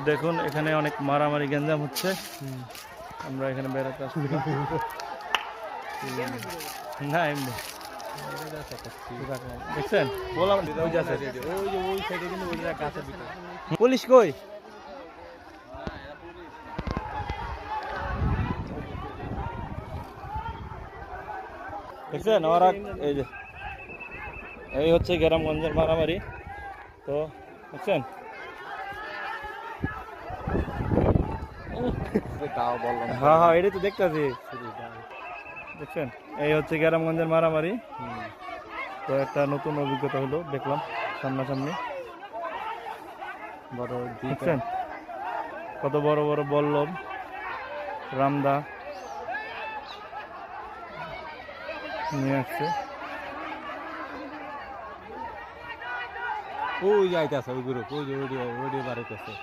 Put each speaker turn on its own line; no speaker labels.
দেখুন এখানে অনেক মারামারি গ্যাঞ্জাম হচ্ছে। আমরা এখানে বেড়াতে আসছি না এমনি দেখছেন বললাম পুলিশ কই দেখছেন ওরা এই যে এই হচ্ছে গ্রামগঞ্জের মারামারি তো দেখছেন হ্যাঁ হ্যাঁ এটাই তো দেখতেছি দেখছেন এই হচ্ছে গ্রামগঞ্জের মারামারি তো একটা নতুন অভিজ্ঞতা হলো দেখলাম সামনাসামনি বড় দেখছেন কত বড় বড় বল্লভ রামদা নিয়ে আসছে
ওই যাইতেছে ওই গ্রুপ ওই যে ওই বাড়িতেছে